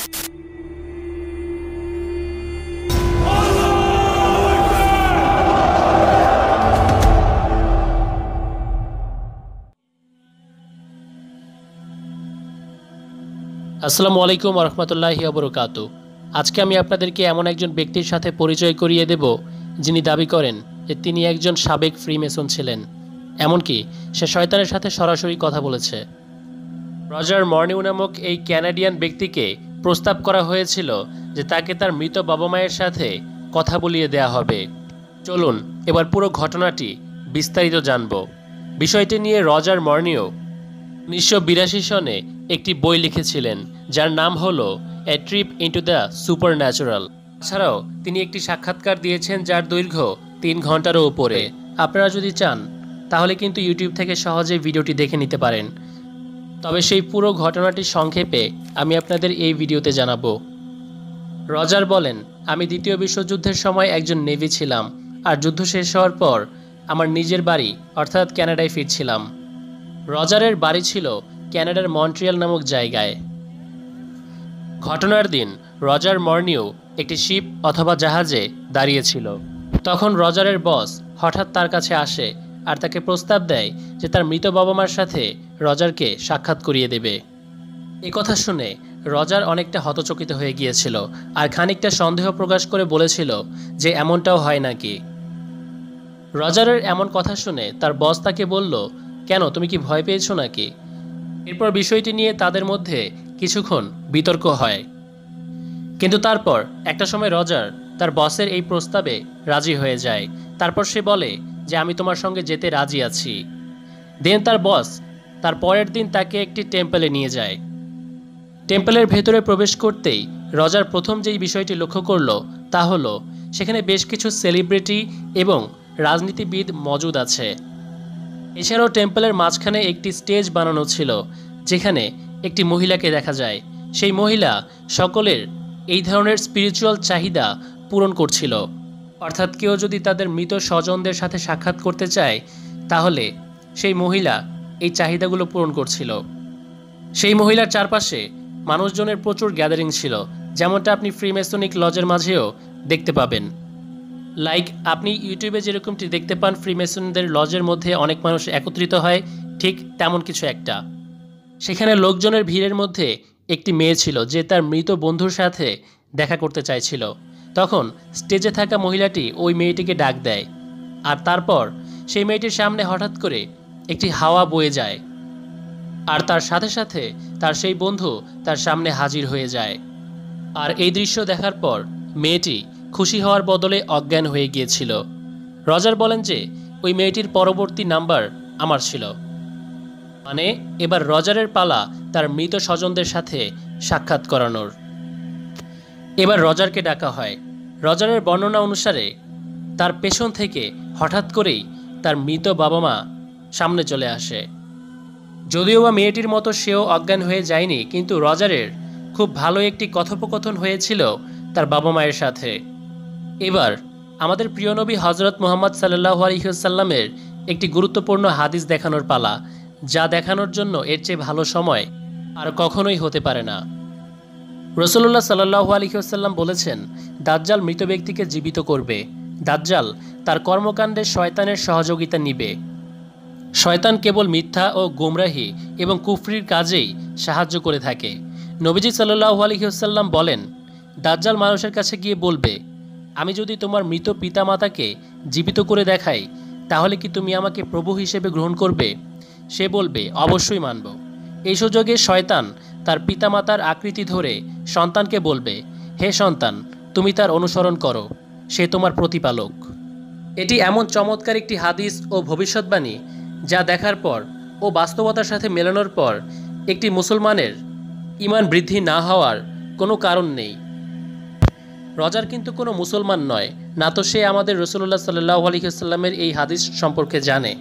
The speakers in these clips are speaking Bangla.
আসসালামু আলাইকুম ওয়া রাহমাতুল্লাহি ওয়া বারাকাতুহু। আজকে আমি আপনাদেরকে এমন একজন ব্যক্তির সাথে পরিচয় করিয়ে দেব যিনি দাবি করেন যে তিনি একজন সাবেক ফ্রিমেসন ছিলেন। এমনকি সে শয়তানের সাথে সরাসরি কথা বলেছে। রজার মর্নিউ নামক এই ক্যানাডিয়ান ব্যক্তিকে প্রস্তাব করা হয়েছিল যে তাকে তার মৃত বাবা মায়ের সাথে কথা বলিয়ে দেয়া হবে। চলুন এবার পুরো ঘটনাটি বিস্তারিত জানব। বিষয়টি নিয়ে রজার মর্নিউ 1982 সনে একটি বই লিখেছিলেন যার নাম হলো এ ট্রিপ ইনটু দ্য সুপারন্যাচুরাল। এছাড়াও তিনি একটি সাক্ষাৎকার দিয়েছেন যার দৈর্ঘ্য 3 ঘন্টারও উপরে। আপনারা যদি চান তাহলে কিন্তু ইউটিউব থেকে সহজে ভিডিওটি দেখে নিতে পারেন। তবে সেই পুরো ঘটনাটি সংক্ষেপে আমি আপনাদের এই ভিডিওতে জানাবো। রজার বলেন, আমি দ্বিতীয় বিশ্বযুদ্ধের সময় একজন নেভি ছিলাম আর যুদ্ধ শেষ হওয়ার পর আমার নিজের বাড়ি অর্থাৎ কানাডায় ফিরছিলাম। রজারের বাড়ি ছিল কানাডার মন্ট্রিয়াল নামক জায়গায়। ঘটনার দিন রজার মর্নিউ একটি শিপ অথবা জাহাজে দাঁড়িয়েছিল। তখন রজারের বস হঠাৎ তার কাছে আসে আর তাকে প্রস্তাব দেয় যে তার মৃত বাবা মার সাথে রজারকে সাক্ষাৎ করিয়ে দেবে। এ কথা শুনে রজার অনেকটা হতচকিত হয়ে গিয়েছিল আর খানিকটা সন্দেহ প্রকাশ করে বলেছিল যে এমনটাও হয় নাকি। রজারের এমন কথা শুনে তার বস তাকে বলল, কেন, তুমি কি ভয় পেয়েছো নাকি? এরপর বিষয়টি নিয়ে তাদের মধ্যে কিছুক্ষণ বিতর্ক হয়। কিন্তু তারপর একটা সময় রজার তার বসের এই প্রস্তাবে রাজি হয়ে যায়। তারপর সে বলে যে আমি তোমার সঙ্গে যেতে রাজি আছি। দেন তার বস তার পরের দিন তাকে একটি টেম্পলে নিয়ে যায়। টেম্পলের ভেতরে প্রবেশ করতেই রজার প্রথম যেই বিষয়টি লক্ষ্য করল তা হলো সেখানে বেশ কিছু সেলিব্রিটি এবং রাজনীতিবিদ মজুদ আছে। এছাড়াও টেম্পলের মাঝখানে একটি স্টেজ বানানো ছিল যেখানে একটি মহিলাকে দেখা যায়। সেই মহিলা সকলের এই ধরনের স্পিরিচুয়াল চাহিদা পূরণ করছিল। অর্থাৎ কেউ যদি তাদের মৃত স্বজনদের সাথে সাক্ষাৎ করতে চায় তাহলে সেই মহিলা এই চাহিদাগুলো পূরণ করছিল। সেই মহিলার চারপাশে মানুষজনের প্রচুর গ্যাদারিং ছিল, যেমনটা আপনি ফ্রিমেসনিক লজের মাঝেও দেখতে পাবেন। লাইক আপনি ইউটিউবে যেরকমটি দেখতে পান ফ্রিমেসনদের লজের মধ্যে অনেক মানুষ একত্রিত হয়, ঠিক তেমন কিছু একটা। সেখানে লোকজনের ভিড়ের মধ্যে একটি মেয়ে ছিল যে তার মৃত বন্ধুর সাথে দেখা করতে চাইছিল। তখন স্টেজে থাকা মহিলাটি ওই মেয়েটিকে ডাক দেয় আর তারপর সেই মেয়েটির সামনে হঠাৎ করে একটি হাওয়া বয়ে যায় আর তার সাথে সাথে তার সেই বন্ধু তার সামনে হাজির হয়ে যায়। আর এই দৃশ্য দেখার পর মেয়েটি খুশি হওয়ার বদলে অজ্ঞান হয়ে গিয়েছিল। রজার বলেন যে ওই মেয়েটির পরবর্তী নাম্বার আমার ছিল। মানে এবার রজারের পালা তার মৃত স্বজনদের সাথে সাক্ষাৎ করানোর। এবার রজারকে ডাকা হয়। রজারের বর্ণনা অনুসারে তার পেছন থেকে হঠাৎ করেই তার মৃত বাবা মা সামনে চলে আসে। যদিও বা মেয়েটির মতো সেও অজ্ঞান হয়ে যায়নি, কিন্তু রজারের খুব ভালো একটি কথোপকথন হয়েছিল তার বাবা মায়ের সাথে। এবার আমাদের প্রিয় নবী হজরত মুহাম্মদ সাল্লাল্লাহু আলাইহি ওয়াসাল্লামের একটি গুরুত্বপূর্ণ হাদিস দেখানোর পালা, যা দেখানোর জন্য এর চেয়ে ভালো সময় আর কখনোই হতে পারে না। রাসূলুল্লাহ সাল্লাল্লাহু আলাইহি ওয়াসাল্লাম বলেছেন, দাজ্জাল মৃত ব্যক্তিকে জীবিত করবে। দাজ্জাল তার কর্মকাণ্ডে শয়তানের সহযোগিতা নিবে। শয়তান কেবল মিথ্যা ও গোমরাহি এবং কুফরির কাজেই সাহায্য করে থাকে। নবীজি সাল্লাল্লাহু আলাইহি ওয়াসাল্লাম বলেন, দাজ্জাল মানুষের কাছে গিয়ে বলবে, আমি যদি তোমার মৃত পিতামাতাকে জীবিত করে দেখাই তাহলে কি তুমি আমাকে প্রভু হিসেবে গ্রহণ করবে? সে বলবে, অবশ্যই মানব। এই সুযোগে শয়তান তার পিতামাতার আকৃতি ধরে সন্তানকে বলবে, হে সন্তান, তুমি তার অনুসরণ করো, সে তোমার প্রতিপালক। এটি এমন চমৎকার একটি হাদিস ও ভবিষ্যৎবাণী যা দেখার পর ও বাস্তবতার সাথে মেলানোর পর একটি মুসলমানের ঈমান বৃদ্ধি না হওয়ার কোনো কারণ নেই। রজার কিন্তু কোনো মুসলমান নয়, না তো সে আমাদের রাসূলুল্লাহ সাল্লাল্লাহু আলাইহি ওয়াসাল্লামের এই হাদিস সম্পর্কে জানে,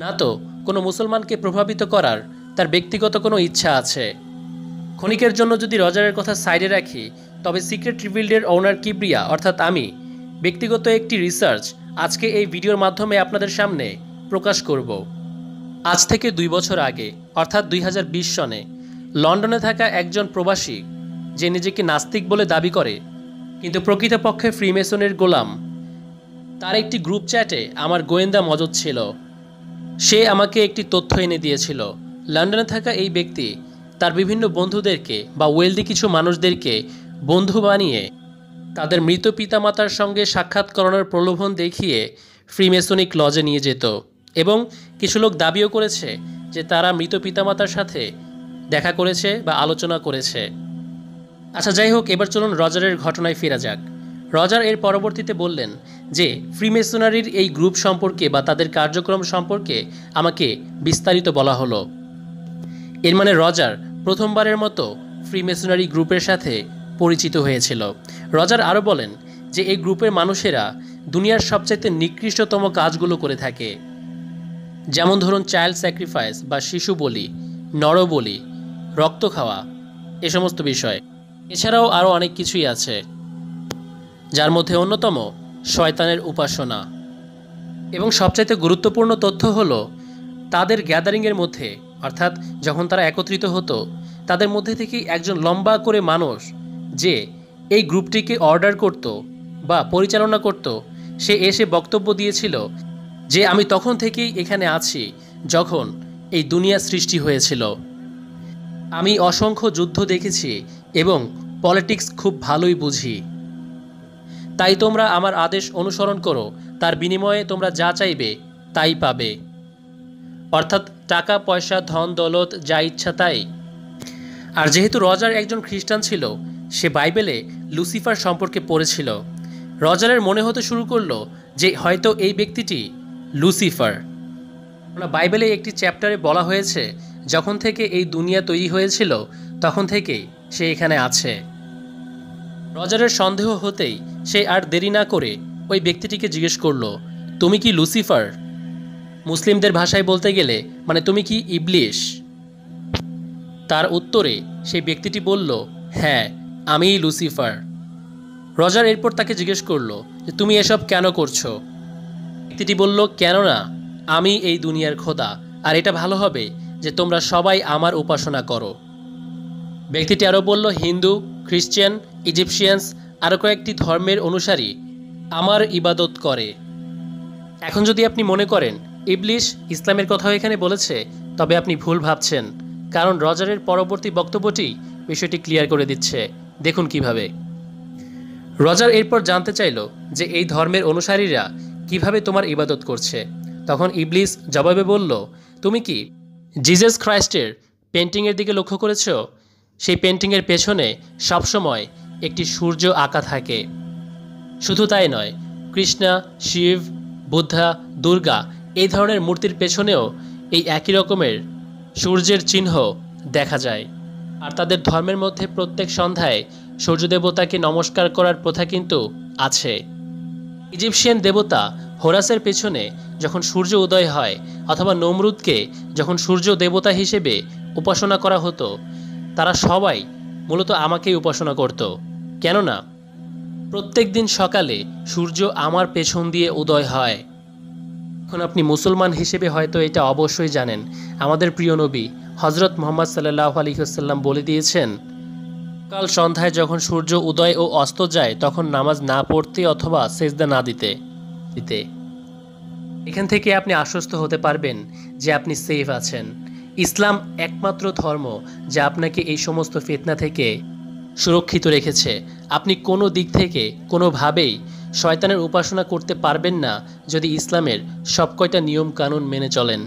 না তো কোনো মুসলমানকে প্রভাবিত করার তার ব্যক্তিগত কোনো ইচ্ছা আছে। ক্ষণিকের জন্য যদি রজারের কথা সাইডে রাখি, তবে সিক্রেট রিভিল্ডের ওনার কিবরিয়া অর্থাৎ আমি ব্যক্তিগত একটি রিসার্চ আজকে এই ভিডিওর মাধ্যমে আপনাদের সামনে প্রকাশ করব। আজ থেকে 2 বছর আগে অর্থাৎ 2020 সনে লন্ডনে থাকা একজন প্রবাসী যে নিজেকে নাস্তিক বলে দাবি করে কিন্তু প্রকৃতপক্ষে ফ্রিমেসনের গোলাম। তার একটি গ্রুপ চ্যাটে আমার গোয়েন্দা মজুদ ছিল। সে আমাকে একটি তথ্য এনে দিয়েছিল। লন্ডনে থাকা এই ব্যক্তি তার বিভিন্ন বন্ধুদেরকে বা ওয়েলদি কিছু মানুষদেরকে বন্ধু বানিয়ে তাদের মৃত পিতামাতার সঙ্গে সাক্ষাৎ করানোর প্রলোভন দেখিয়ে ফ্রিমেসনিক লজে নিয়ে যেত এবং কিছু লোক দাবিও করেছে যে তারা মৃত পিতামাতার সাথে দেখা করেছে বা আলোচনা করেছে। আচ্ছা, যাই হোক, এবার চলুন রজারের ঘটনায় ফেরা যাক। রজার এর পরবর্তীতে বললেন যে ফ্রিমেসনারির এই গ্রুপ সম্পর্কে বা তাদের কার্যক্রম সম্পর্কে আমাকে বিস্তারিত বলা হলো। এর মানে রজার প্রথমবারের মতো ফ্রিমেসনারি গ্রুপের সাথে পরিচিত হয়েছিল। রজার আরও বলেন যে এই গ্রুপের মানুষেরা দুনিয়ার সবচাইতে নিকৃষ্টতম কাজগুলো করে থাকে, যেমন ধরুন চাইল্ড স্যাক্রিফাইস বা শিশু বলি, নরবলি, রক্ত খাওয়া, এ সমস্ত বিষয়। এছাড়াও আরও অনেক কিছুই আছে, যার মধ্যে অন্যতম শয়তানের উপাসনা। এবং সবচাইতে গুরুত্বপূর্ণ তথ্য হলো তাদের গ্যাদারিংয়ের মধ্যে, অর্থাৎ যখন তারা একত্রিত হতো, তাদের মধ্যে থেকেই একজন লম্বা করে মানুষ যে এই গ্রুপটিকে অর্ডার করত বা পরিচালনা করত, সে এসে বক্তব্য দিয়েছিল যে আমি তখন থেকেই এখানে আছি যখন এই দুনিয়া সৃষ্টি হয়েছিল। আমি অসংখ্য যুদ্ধ দেখেছি এবং পলিটিক্স খুব ভালোই বুঝি। তাই তোমরা আমার আদেশ অনুসরণ করো, তার বিনিময়ে তোমরা যা চাইবে তাই পাবে। অর্থাৎ টাকা পয়সা, ধন দৌলত, যা ইচ্ছা তাই। আর যেহেতু রজার একজন খ্রিস্টান ছিল, সে বাইবেলে লুসিফার সম্পর্কে পড়েছিল। রজারের মনে হতে শুরু করলো যে হয়তো এই ব্যক্তিটি লুসিফার। বাইবেলে একটি চ্যাপ্টারে বলা হয়েছে যখন থেকে এই দুনিয়া তৈরি হয়েছিল তখন থেকেই সে এখানে আছে। রজারের সন্দেহ হতেই সে আর দেরি না করে ওই ব্যক্তিটিকে জিজ্ঞেস করলো, তুমি কি লুসিফার? মুসলিমদের ভাষায় বলতে গেলে মানে তুমি কি ইবলিশ? তার উত্তরে সেই ব্যক্তিটি বলল, হ্যাঁ, আমিই লুসিফার। রজার এরপর তাকে জিজ্ঞেস করলো যে তুমি এসব কেন করছো? ব্যক্তিটি বলল, কেননা আমি এই দুনিয়ার খোদা, আর এটা ভালো হবে যে তোমরা সবাই আমার উপাসনা করো। ব্যক্তিটি আরও বলল, হিন্দু, খ্রিশ্চান, ইজিপশিয়ানস আরও কয়েকটি ধর্মের অনুসারী আমার ইবাদত করে। এখন যদি আপনি মনে করেন ইবলিশ ইসলামের কথাও এখানে বলেছে, তবে আপনি ভুল ভাবছেন, কারণ রজারের পরবর্তী বক্তব্যটি বিষয়টি ক্লিয়ার করে দিচ্ছে। দেখুন কিভাবে। রজার এরপর জানতে চাইল যে এই ধর্মের অনুসারীরা কিভাবে তোমার ইবাদত করছে। তখন ইবলিশ জবাবে বলল, তুমি কি জিজাস খ্রাইস্টের পেন্টিংয়ের দিকে লক্ষ্য করেছ? সেই পেন্টিংয়ের পেছনে সবসময় একটি সূর্য আঁকা থাকে। শুধু তাই নয়, কৃষ্ণা, শিব, বুদ্ধা, দুর্গা এই ধরনের মূর্তির পেছনেও এই একই রকমের সূর্যের চিহ্ন দেখা যায়। আর তাদের ধর্মের মধ্যে প্রত্যেক সন্ধ্যায় সূর্য দেবতাকে নমস্কার করার প্রথা কিন্তু আছে। ইজিপশিয়ান দেবতা হোরাসের পেছনে যখন সূর্য উদয় হয় অথবা নমরুদকে যখন সূর্য দেবতা হিসেবে উপাসনা করা হতো, তারা সবাই মূলত আমাকেই উপাসনা করত। কেননা প্রত্যেক দিন সকালে সূর্য আমার পেছন দিয়ে উদয় হয়। এখন আপনি মুসলমান হিসেবে হয়তো এটা অবশ্যই জানেন, আমাদের প্রিয় নবী হজরত মুহাম্মদ সাল্লাল্লাহু আলাইহি ওয়াসাল্লাম বলে দিয়েছেন, কাল সন্ধ্যায় যখন সূর্য উদয় ও অস্ত যায় তখন নামাজ না পড়তে অথবা সেজদা না দিতে। এখান থেকে আপনি আশ্বস্ত হতে পারবেন যে আপনি সেফ আছেন। ইসলাম একমাত্র ধর্ম যা আপনাকে এই সমস্ত ফিতনা থেকে সুরক্ষিত রেখেছে। আপনি কোনো দিক থেকে কোনোভাবেই শয়তানের উপাসনা করতে পারবেন না যদি ইসলামের সব কয়টা নিয়ম কানুন মেনে চলেন।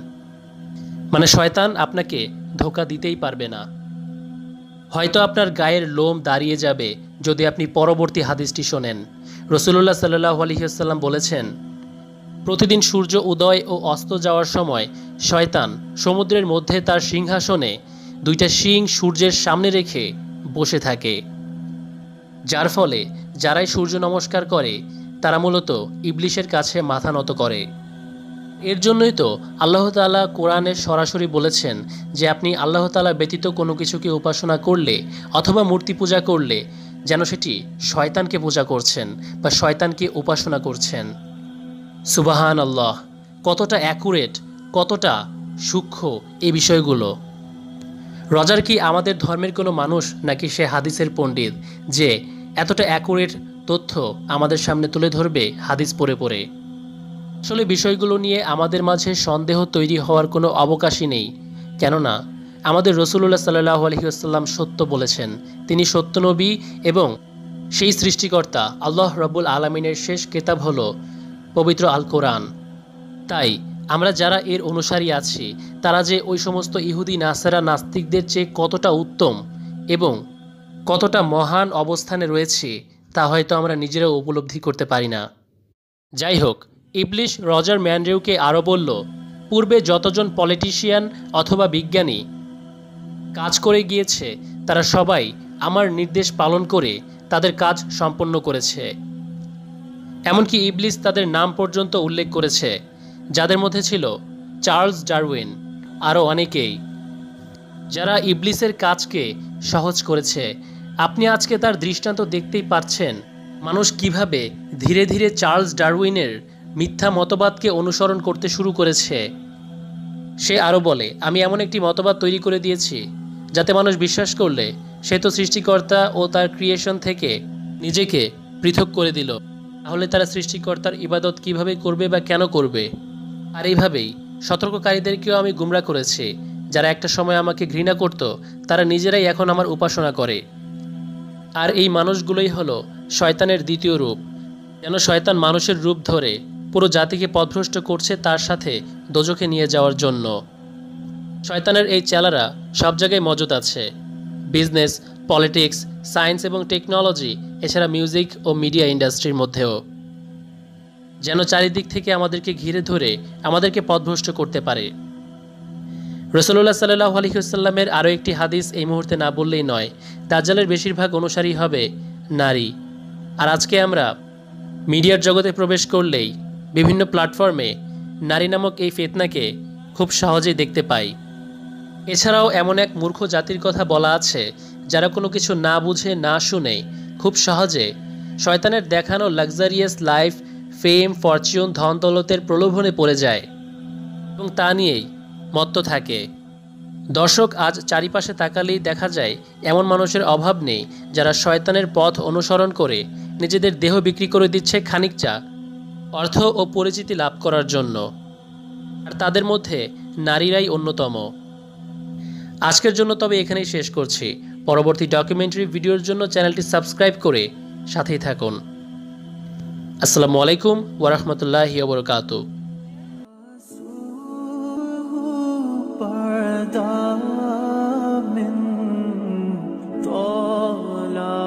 মানে শয়তান আপনাকে ধোঁকা দিতেই পারবে না। হয়তো আপনার গায়ের লোম দাঁড়িয়ে যাবে যদি আপনি পরবর্তী হাদিসটি শোনেন। রাসূলুল্লাহ সাল্লাল্লাহু আলাইহি ওয়াসাল্লাম বলেছেন, প্রতিদিন সূর্য উদয় ও অস্ত যাওয়ার সময় শয়তান সমুদ্রের মধ্যে তার সিংহাসনে দুইটা শিং সূর্যের সামনে রেখে বসে থাকে, যার ফলে যারাই সূর্য নমস্কার করে তারা মূলত ইবলিশের কাছে মাথা নত করে। এর জন্যই তো আল্লাহ তাআলা কোরআনে সরাসরি বলেছেন যে আপনি আল্লাহ তাআলা ব্যতীত কোনো কিছুকে উপাসনা করলে অথবা মূর্তি পূজা করলে যেন সেটি শয়তানকে পূজা করছেন বা শয়তানকে উপাসনা করছেন। সুবহান আল্লাহ, কতটা অ্যাকুরেট, কতটা সূক্ষ্ম এই বিষয়গুলো। রজার কি আমাদের ধর্মের কোনো মানুষ, নাকি সে হাদিসের পণ্ডিত যে এতটা অ্যাকুরেট তথ্য আমাদের সামনে তুলে ধরবে হাদিস পড়ে পড়ে? আসলে বিষয়গুলো নিয়ে আমাদের মাঝে সন্দেহ তৈরি হওয়ার কোনো অবকাশই নেই। কেননা আমাদের রসুলুল্লাহ সাল্লাহ আলহিউসাল্লাম সত্য বলেছেন। তিনি সত্য নবী এবং সেই সৃষ্টিকর্তা আল্লাহ রাব্বুল আলামিনের শেষ কিতাব হলো পবিত্র আল কোরআন। তাই আমরা যারা এর অনুসারী আছি তারা যে ওই সমস্ত ইহুদি নাসারা নাস্তিকদের চেয়ে কতটা উত্তম এবং কতটা মহান অবস্থানে রয়েছে তা হয়তো আমরা নিজেরাও উপলব্ধি করতে পারি না। যাই হোক, ইবলিশ রজার ম্যান্ড্রিউকে আরও বলল, পূর্বে যতজন পলিটিশিয়ান অথবা বিজ্ঞানী কাজ করে গিয়েছে তারা সবাই আমার নির্দেশ পালন করে তাদের কাজ সম্পন্ন করেছে। এমনকি ইবলিস তাদের নাম পর্যন্ত উল্লেখ করেছে, যাদের মধ্যে ছিল চার্লস ডারউইন, আরও অনেকেই, যারা ইবলিসের কাজকে সহজ করেছে। আপনি আজকে তার দৃষ্টান্ত দেখতেই পাচ্ছেন, মানুষ কিভাবে ধীরে ধীরে চার্লস ডারউইনের মিথ্যা মতবাদকে অনুসরণ করতে শুরু করেছে। সে আরও বলে, আমি এমন একটি মতবাদ তৈরি করে দিয়েছি যাতে মানুষ বিশ্বাস করলে সে তো সৃষ্টিকর্তা ও তার ক্রিয়েশন থেকে নিজেকে পৃথক করে দিল, তাহলে তারা সৃষ্টিকর্তার ইবাদত কিভাবে করবে বা কেন করবে? আর এইভাবেই সতর্ককারীদেরকেও আমি গুমরা করেছি। যারা একটা সময় আমাকে ঘৃণা করত তারা নিজেরাই এখন আমার উপাসনা করে। আর এই মানুষগুলোই হলো শয়তানের দ্বিতীয় রূপ। যেন শয়তান মানুষের রূপ ধরে পুরো জাতিকে পথভ্রষ্ট করছে তার সাথে দোজখে নিয়ে যাওয়ার জন্য। শয়তানের এই চেলারা সব জায়গায় মজুদ আছে, বিজনেস, পলিটিক্স, সায়েন্স এবং টেকনোলজি, এছাড়া মিউজিক ও মিডিয়া ইন্ডাস্ট্রির মধ্যেও। যেন চারিদিক থেকে আমাদেরকে ঘিরে ধরে আমাদেরকে পথভ্রষ্ট করতে পারে। রাসূলুল্লাহ সাল্লাল্লাহু আলাইহি ওয়াসাল্লামের আরও একটি হাদিস এই মুহূর্তে না বললেই নয়, দাজ্জালের বেশিরভাগ অনুসারী হবে নারী। আর আজকে আমরা মিডিয়ার জগতে প্রবেশ করলেই বিভিন্ন প্ল্যাটফর্মে নারী নামক এই ফিতনাকে খুব সহজেই দেখতে পাই। এছাড়াও এমন এক মূর্খ জাতির কথা বলা আছে যারা কোনো কিছু না বুঝে না শুনে খুব সহজে শয়তানের দেখানো লাক্সারিয়াস লাইফ, ফেম, ফরচুন, ধন দৌলতের প্রলোভনে পড়ে যায় এবং তা নিয়েই মত্ত থাকে। দর্শক, আজ চারিপাশে তাকালেই দেখা যায় এমন মানুষের অভাব নেই যারা শয়তানের পথ অনুসরণ করে নিজেদের দেহ বিক্রি করে দিচ্ছে খানিকটা অর্থ ও পরিচিতি লাভ করার জন্য। আর তাদের মধ্যে নারীরাই অন্যতম। আজকের জন্য তবে এখানেই শেষ করছি। পরবর্তী ডকুমেন্টারি ভিডিওর জন্য চ্যানেলটি সাবস্ক্রাইব করে সাথেই থাকুন। আসসালামু আলাইকুম ওয়া রাহমাতুল্লাহি ওয়া বারাকাতুহু। من طلعته